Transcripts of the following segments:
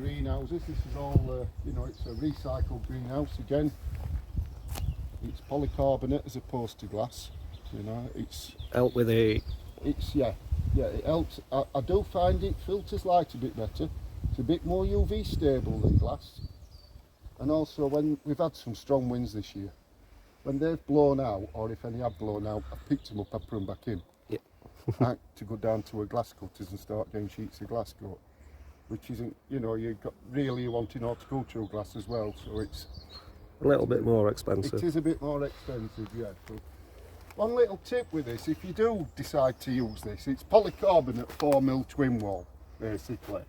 greenhouses. This is all, you know, it's a recycled greenhouse again. It's polycarbonate as opposed to glass. You know, it's Help with the... It's yeah, it helps. I do find it filters light a bit better. It's a bit more UV stable than glass. And also when we've had some strong winds this year, when they've blown out, or if any have blown out, I've picked them up, I put them back in. Yeah. I had to go down to a glass cutters and start getting sheets of glass cut, which isn't, you know, you've got really wanting horticultural glass as well, so it's A little bit more expensive. It is a bit more expensive, yeah. But one little tip with this, if you do decide to use this, it's polycarbonate 4mm twin wall, basically.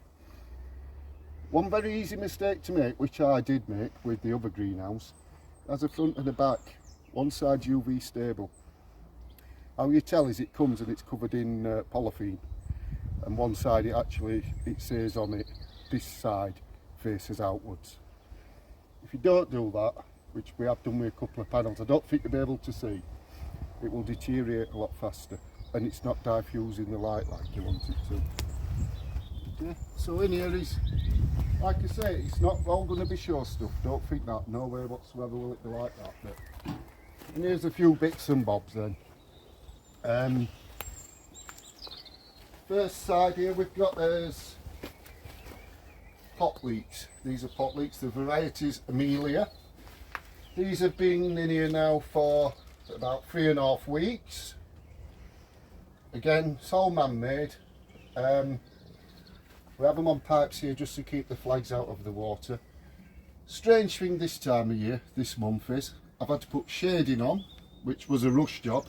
One very easy mistake to make, which I did make with the other greenhouse, has a front and a back, one side UV stable. How you tell is it comes and it's covered in polythene, and one side it says on it, this side faces outwards. If you don't do that, which we have done with a couple of panels, I don't think you'll be able to see, it will deteriorate a lot faster, and it's not diffusing the light like you want it to. Yeah. So in here is, like I say, it's not all going to be show stuff, don't think that, no way whatsoever will it be like that. But, and here's a few bits and bobs then. First side here we've got there's pot leeks. These are pot leeks, the varieties Amelia. These have been in here now for about 3.5 weeks. Again, it's all man-made. We have them on pipes here just to keep the flags out of the water. Strange thing this time of year, this month is, I've had to put shading on, which was a rush job,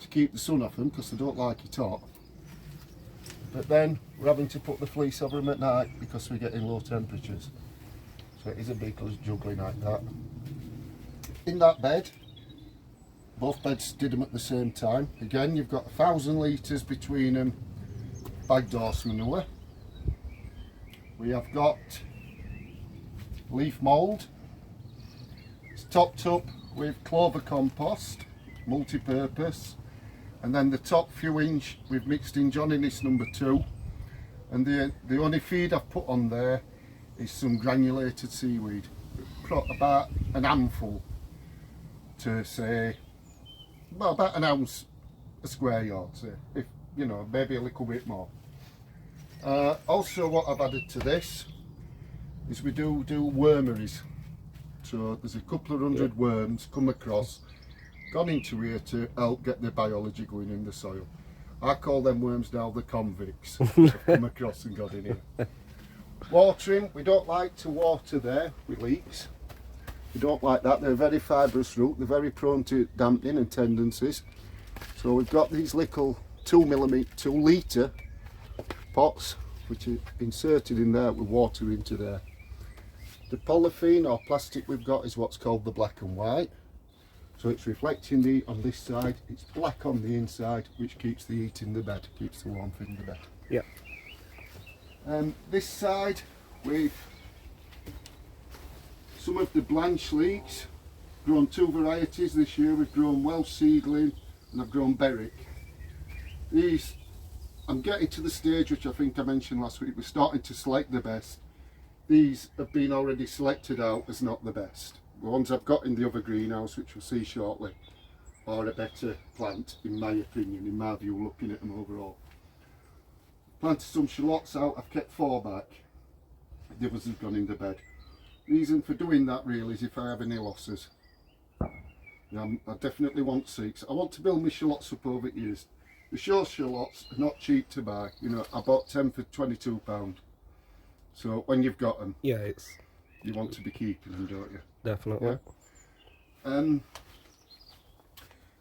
to keep the sun off them because they don't like it hot. But then we're having to put the fleece over them at night because we're getting low temperatures. So it is a big juggling like that. In that bed, both beds did them at the same time. Again, you've got 1,000 litres between them, bagged horse manure. We have got leaf mould. It's topped up with clover compost, multi-purpose. And then the top few inch we've mixed in Johnny Nis number 2. And the only feed I've put on there is some granulated seaweed. About an handful to say, well, about an ounce a square yard, say, if you know, maybe a little bit more. Also what I've added to this is we do wormeries. So there's a couple of hundred worms come across, gone into here to help get the biology going in the soil. I call them worms now the convicts that have come across and got in here. Watering, we don't like to water there with leeks. We don't like that, they're very fibrous root, they're very prone to dampening and tendencies. So we've got these little 2 litre pots which are inserted in there with water into there. The polythene or plastic we've got is what's called the black and white. So it's reflecting the on this side, it's black on the inside, which keeps the heat in the bed, keeps the warmth in the bed. Yeah. This side we've some of the blanch leeks, grown 2 varieties this year. We've grown Welsh seedling and I've grown Berwick. These, I'm getting to the stage which I think I mentioned last week, we're starting to select the best. These have been already selected out as not the best. The ones I've got in the other greenhouse, which we'll see shortly, are a better plant in my opinion, in my view, looking at them overall. Planted some shallots out, I've kept 4 back. The others have gone in the bed. Reason for doing that really is if I have any losses. I definitely want 6. I want to build my shallots up over years. The show shallots are not cheap to buy. You know, I bought 10 for £22. So when you've got them, Yeah, it's you want to be keeping them, don't you? definitely. Yeah.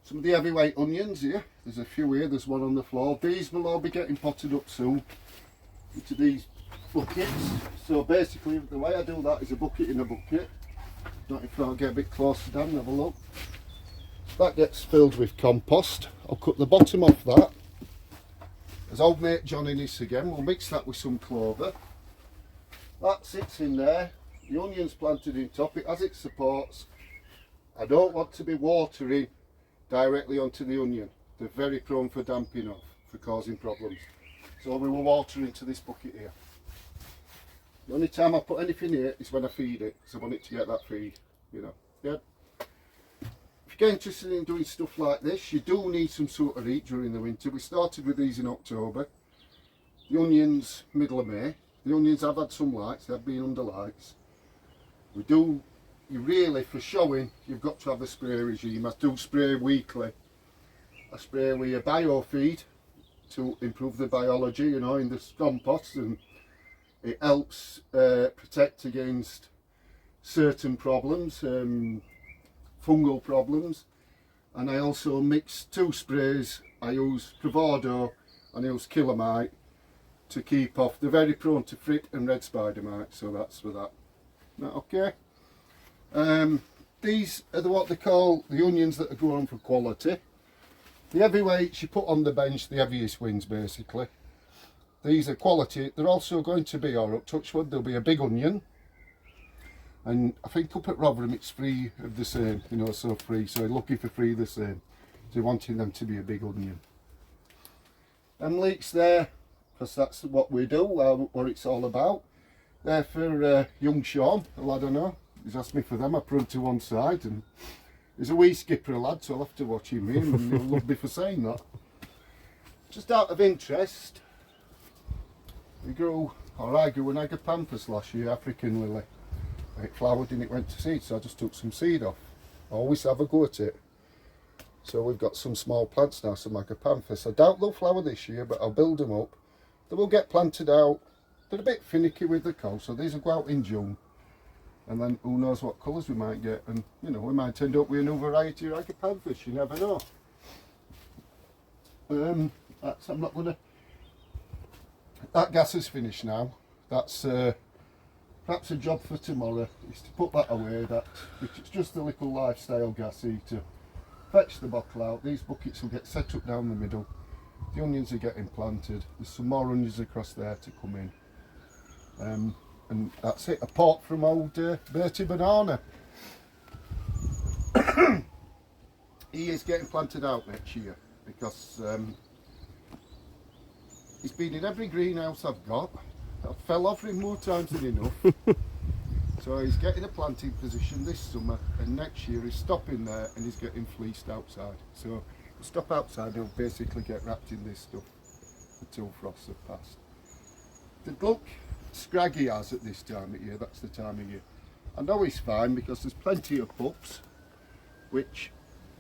Some of the heavyweight onions here. There's a few here. There's one on the floor. These will all be getting potted up soon into these buckets. So basically, the way I do that is a bucket in a bucket. Not if I'll get a bit closer down and have a look. That gets filled with compost. I'll cut the bottom off that. As old mate Johnny Nis again, we'll mix that with some clover. That sits in there. The onion's planted in top. It has its supports. I don't want to be watering directly onto the onion. They're very prone for damping off, for causing problems. So we will water into this bucket here. The only time I put anything here is when I feed it, because I want it to get that feed, you know. Yeah. If you get interested in doing stuff like this, you do need some sort of heat during the winter. We started with these in October. The onions, middle of May. The onions have had some lights, they've been under lights. You really, for showing, you've got to have a spray regime. I do spray weekly. I spray with a biofeed to improve the biology, you know, in the compost, and it helps protect against certain problems, fungal problems. And I also mix 2 sprays. I use Bravado and I use Killamite to keep off. They're very prone to frit and red spider mites, so that's for that. Okay. These are what they call the onions that are grown for quality. The heavyweights you put on the bench, the heaviest wins basically. These are quality. They're also going to be, or up Touchwood, there'll be a big onion. And I think up at Rotherham it's free of the same, you know, so free. So you're looking for free the same. So you're wanting them to be a big onion. Them leeks there, because that's what we do, what it's all about. They're for young Sean, a lad I know. He's asked me for them. I put them to one side, and he's a wee skipper lad, so I'll have to watch him in, and he'll love me for saying that. Just out of interest, I grew an agapanthus last year, African lily. It flowered and it went to seed, so I just took some seed off. I always have a go at it. So we've got some small plants now, some agapanthus. I doubt they'll flower this year, but I'll build them up. They will get planted out. They're a bit finicky with the cold, so these will go out in June. And then who knows what colours we might get, and you know, we might end up with a new variety of agapanthus, you never know. I'm not gonna. That gas is finished now. That's perhaps a job for tomorrow, is to put that away. It's just a little lifestyle gas heater. Fetch the bottle out. These buckets will get set up down the middle. The onions are getting planted. There's some more onions across there to come in. And that's it. A pot from old Bertie Banana. He is getting planted out next year because he's been in every greenhouse I've got. I fell off him more times than enough. So he's getting a planting position this summer, and next year he's stopping there and he's getting fleeced outside. So he'll stop outside, he'll basically get wrapped in this stuff until frosts have passed. The look scraggy has at this time of year, that's the time of year. I know he's fine because there's plenty of pups, which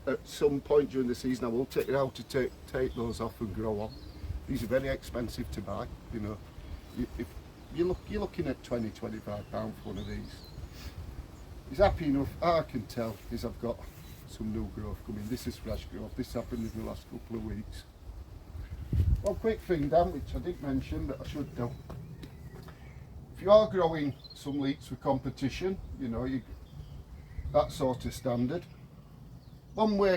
at some point during the season I will take it out to take those off and grow on. These are very expensive to buy, you know. If you're looking at £20–25 for one of these. He's happy enough. I can tell is I've got some new growth coming. This is fresh growth. This happened in the last couple of weeks. One quick thing, Dan, which I didn't mention but I should do. If you are growing some leeks for competition, you know, that sort of standard.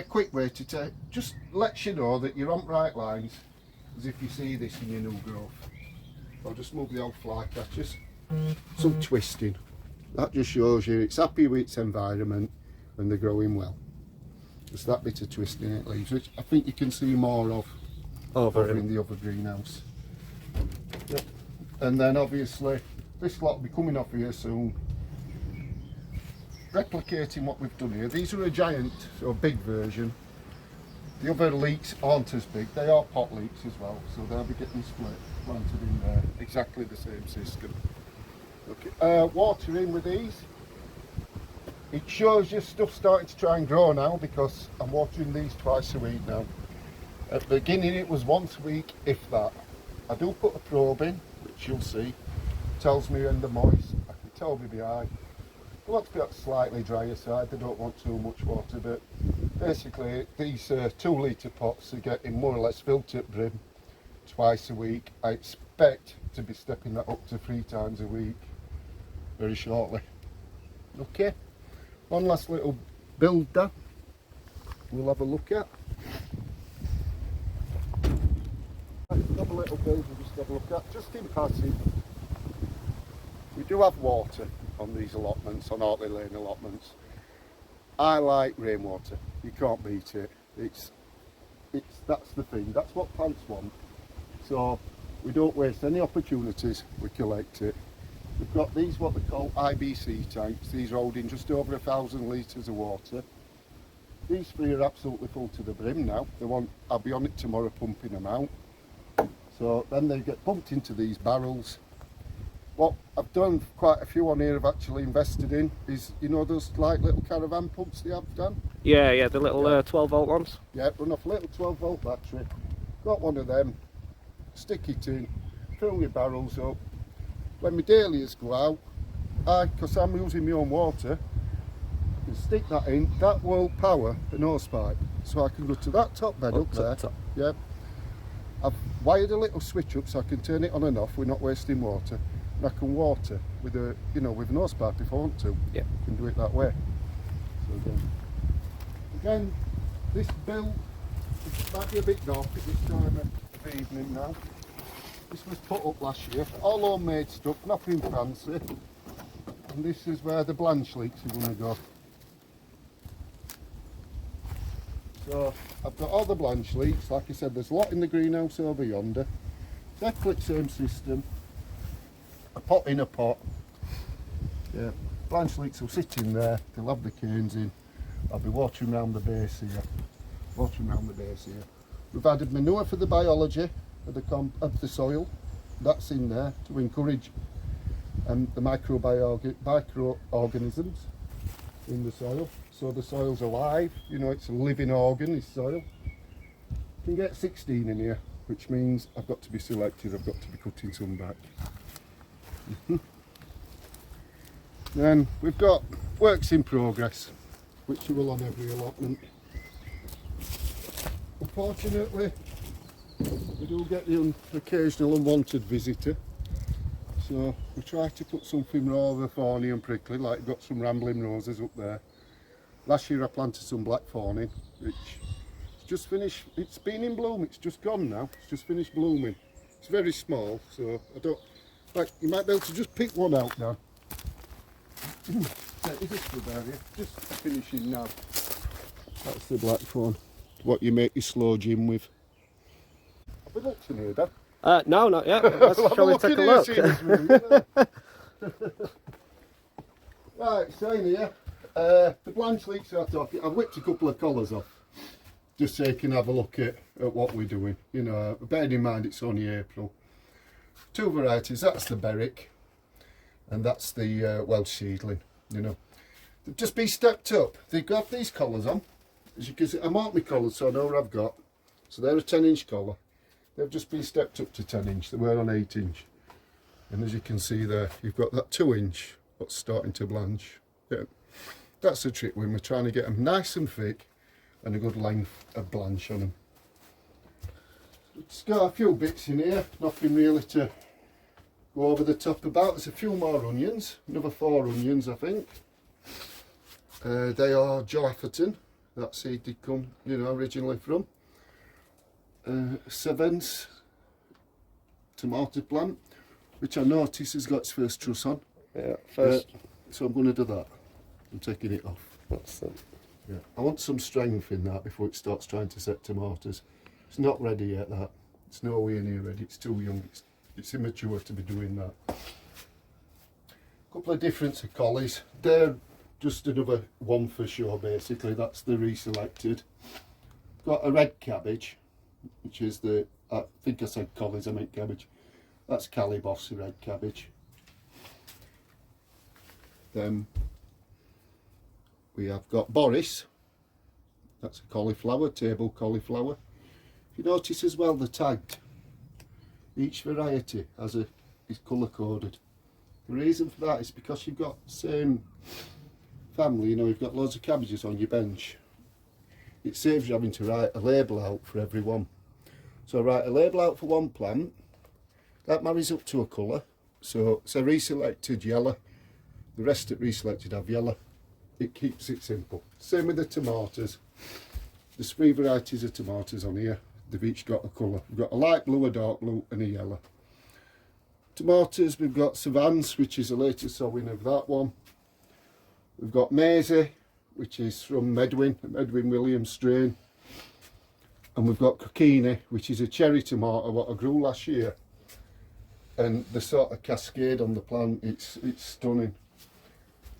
Quick way to take, just lets you know that you're on right lines, as if you see this in your new growth. I'll just move the old fly catchers. Some twisting. That just shows you it's happy with its environment and they're growing well. Just that bit of twisting it leaves, which I think you can see more of over in the other greenhouse. Yep. And then obviously this lot will be coming off here soon. Replicating what we've done here. These are a giant or big version. The other leeks aren't as big. They are pot leeks as well, so they'll be getting split, planted in there. Exactly the same system. Okay. Water in with these. It shows you stuff starting to try and grow now because I'm watering these twice a week now. At the beginning it was once a week, if that. I do put a probe in, which you'll see. Tells me when they're moist. I can tell by the eye. I want to be on the slightly drier side. They don't want too much water, but basically these 2 litre pots are getting more or less filled to brim twice a week. I expect to be stepping that up to 3 times a week very shortly. Okay, one last little builder we'll have a look at. Another little build we'll just have a look at, just in passing. We do have water on these allotments, on Hartley Lane allotments. I like rainwater, you can't beat it. That's the thing, that's what plants want. So we don't waste any opportunities, we collect it. We've got these what they call IBC tanks. These are holding just over 1,000 litres of water. These three are absolutely full to the brim now. I'll be on it tomorrow pumping them out. So then they get pumped into these barrels. What I've done, quite a few on here I've actually invested in, is, you know, those like little caravan pumps they have done? Yeah, the little 12 volt ones. Yeah, run off a little 12 volt battery. Got one of them, stick it in, fill my barrels up. When my dahlias go out, because I'm using my own water, I can stick that in. That will power an hose pipe, so I can go to that top bed up there. Top. Yeah, I've wired a little switch up so I can turn it on and off. We're not wasting water, and I can water with a, you know, with an hose pipe if I want to. Yeah, I can do it that way. So again, this bill might be a bit dark at this time of the evening now. This was put up last year, all homemade stuff, nothing fancy. And this is where the blanch leaks are going to go. So I've got all the blanch leaks. Like I said, there's a lot in the greenhouse over yonder. Exactly the same system. A pot in a pot. Yeah, blanch leaks will sit in there. They'll have the canes in. I'll be watering around the base here. We've added manure for the biology of the soil. That's in there to encourage the microorganisms in the soil. So the soil's alive, you know, it's a living organ, this soil. You can get 16 in here, which means I've got to be selective, I've got to be cutting some back. Then we've got works in progress, which you will on every allotment. Unfortunately, we do get the occasional unwanted visitor, so we try to put something rather thorny and prickly, like we've got some rambling roses up there. Last year I planted some black thorny, which it's just finished. It's been in bloom, it's just gone now, it's just finished blooming. It's very small, so I don't, like, you might be able to just pick one out now. Is this good area? Just finishing now. That's the black thorn, what you make your slow gin with. Have we looked in here, Dan? No, not yet. Let's shall we take a look? Right, so in here, the blanch leeks are talking. I've whipped a couple of collars off, just so you can have a look at what we're doing. You know, bearing in mind it's only April. Two varieties, that's the Berwick, and that's the Welsh seedling, you know. They've just been stepped up. They've got these collars on. As you can see, I marked my collars so I know what I've got. So they're a 10-inch collar. They've just been stepped up to 10-inch. They were on 8-inch. And as you can see there, you've got that 2-inch what's starting to blanch. Yeah. That's the trick when we're trying to get them nice and thick and a good length of blanch on them. It's got a few bits in here, nothing really to go over the top about. There's a few more onions, another 4 onions I think. They are Joe Atherton, that seed did come, you know, originally from. Sevens tomato plant, which I notice has got its first truss on. Yeah, first. So I'm going to do that. I'm taking it off. That's it. Yeah, I want some strength in that before it starts trying to set tomatoes. It's not ready yet, that. It's nowhere near ready, it's too young. It's immature to be doing that. A couple of different collies. They're just another one for sure, basically. That's the reselected. Got a red cabbage, which is the, I think I said collies, I meant cabbage. That's Calibos, the red cabbage. Then we have got Boris. That's a cauliflower, table cauliflower. If you notice as well, they're tagged. Each variety is colour coded. The reason for that is because you've got the same family, you know, you've got loads of cabbages on your bench. It saves you having to write a label out for every one. So I write a label out for one plant, that marries up to a colour. So it's a reselected yellow, the rest of reselected have yellow. It keeps it simple. Same with the tomatoes. There's 3 varieties of tomatoes on here. They've each got a colour. We've got a light blue, a dark blue and a yellow. Tomatoes, we've got Savans, which is the latest sowing of that one. We've got Maisie, which is from Medwin Williams strain. And we've got Coquini, which is a cherry tomato what I grew last year. and the sort of cascade on the plant, it's stunning.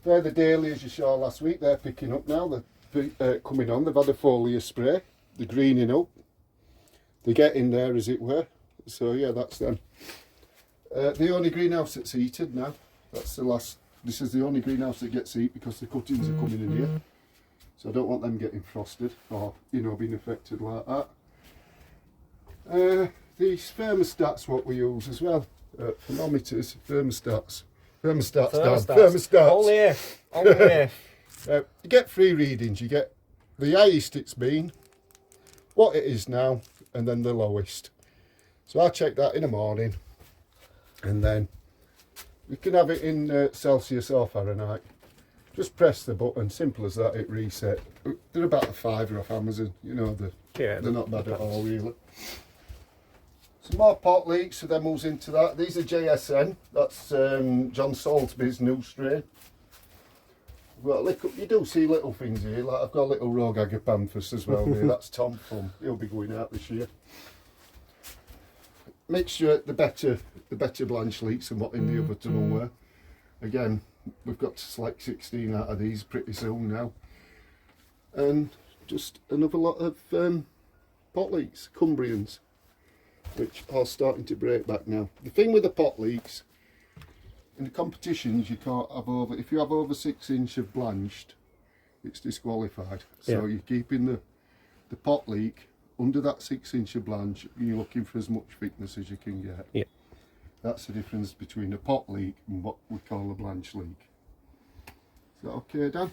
They're the dahlias you saw last week. They're picking up now. They're coming on. They've had a foliar spray. They're greening up. They're getting there, as it were. So yeah, that's them. The only greenhouse that's heated now. That's the last. This is the only greenhouse that gets heat because the cuttings are coming in here. So I don't want them getting frosted or, you know, being affected like that. These thermostats, what we use as well. Thermometers, thermostats. Thermostats. Only if. Only if. You get 3 readings. You get the highest it's been, what it is now, and then the lowest. So I'll check that in the morning, and then you can have it in Celsius or Fahrenheit. Just press the button, simple as that, it reset. They're about a £5 off Amazon, you know, they're not bad at all really. Some more pot leeks, so then moves into that. These are JSN, that's John Salisbury's new strain. Well, you do see little things here, like I've got a little rogue agapanthus as well here, that's Tom Thumb, he'll be going out this year. Mixture, the better blanch leeks than what in the other tunnel were. Again, we've got to select 16 out of these pretty soon now. And just another lot of pot leeks, Cumbrians, which are starting to break back now. The thing with the pot leeks, in the competitions you can't have over, if you have over 6 inch of blanched, it's disqualified. So you're keeping the pot leek under that 6 inch of blanch, you're looking for as much thickness as you can get. Yeah. That's the difference between a pot leek and what we call a blanch leek. Is that okay, Dan?